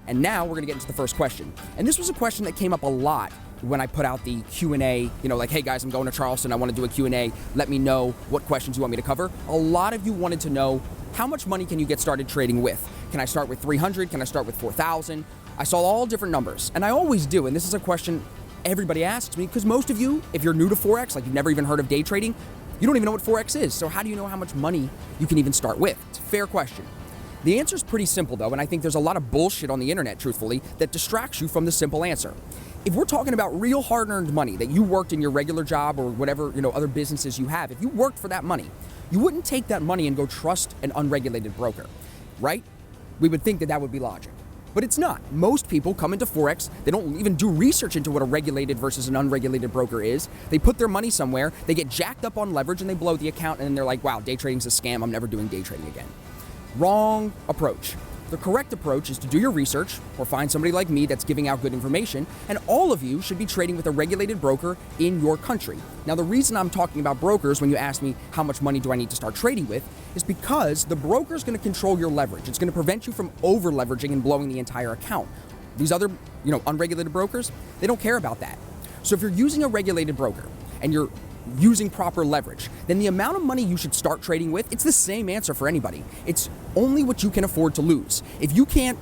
And now we're gonna get into the first question. And this was a question that came up a lot when I put out the Q&A, like, hey guys, I'm going to Charleston, I wanna do a Q&A, let me know what questions you want me to cover. A lot of you wanted to know, how much money can you get started trading with? Can I start with 300? Can I start with 4,000? I saw all different numbers, and I always do, and this is a question everybody asks me, because most of you, if you're new to Forex, like you've never even heard of day trading, you don't even know what Forex is, so how do you know how much money you can even start with? It's a fair question. The answer is pretty simple though, and I think there's a lot of bullshit on the internet, truthfully, that distracts you from the simple answer. If we're talking about real hard-earned money that you worked in your regular job or whatever, other businesses you have, if you worked for that money, you wouldn't take that money and go trust an unregulated broker, right? We would think that that would be logic. But it's not. Most people come into Forex, they don't even do research into what a regulated versus an unregulated broker is. They put their money somewhere, they get jacked up on leverage, and they blow the account, and then they're like, wow, day trading's a scam, I'm never doing day trading again. Wrong approach. The correct approach is to do your research or find somebody like me that's giving out good information, and all of you should be trading with a regulated broker in your country. Now, the reason I'm talking about brokers when you ask me how much money do I need to start trading with is because the broker is going to control your leverage. It's going to prevent you from over leveraging and blowing the entire account. These other, unregulated brokers, they don't care about that. So if you're using a regulated broker and you're using proper leverage, then the amount of money you should start trading with, it's the same answer for anybody. It's only what you can afford to lose. If you can't,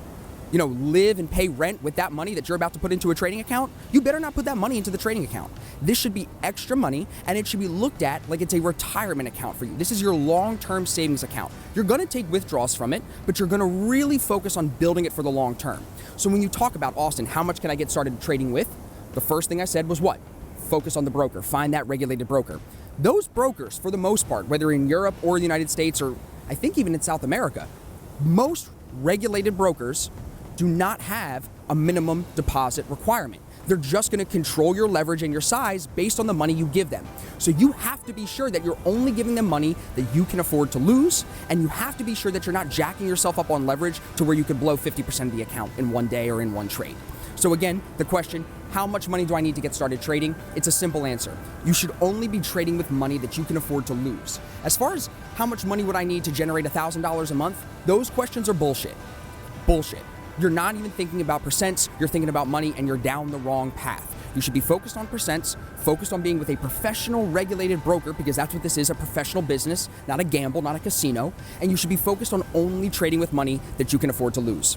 live and pay rent with that money that you're about to put into a trading account, you better not put that money into the trading account. This should be extra money, and it should be looked at like it's a retirement account for you. This is your long-term savings account. You're gonna take withdrawals from it, but you're gonna really focus on building it for the long term. So when you talk about, Austin, how much can I get started trading with? The first thing I said was what? Focus on the broker, find that regulated broker. Those brokers, for the most part, whether in Europe or the United States, or I think even in South America, most regulated brokers do not have a minimum deposit requirement. They're just gonna control your leverage and your size based on the money you give them. So you have to be sure that you're only giving them money that you can afford to lose, and you have to be sure that you're not jacking yourself up on leverage to where you could blow 50% of the account in one day or in one trade. So again, the question, how much money do I need to get started trading? It's a simple answer. You should only be trading with money that you can afford to lose. As far as how much money would I need to generate $1,000 a month, those questions are bullshit. Bullshit. You're not even thinking about percents, you're thinking about money, and you're down the wrong path. You should be focused on percents, focused on being with a professional regulated broker, because that's what this is, a professional business, not a gamble, not a casino, and you should be focused on only trading with money that you can afford to lose.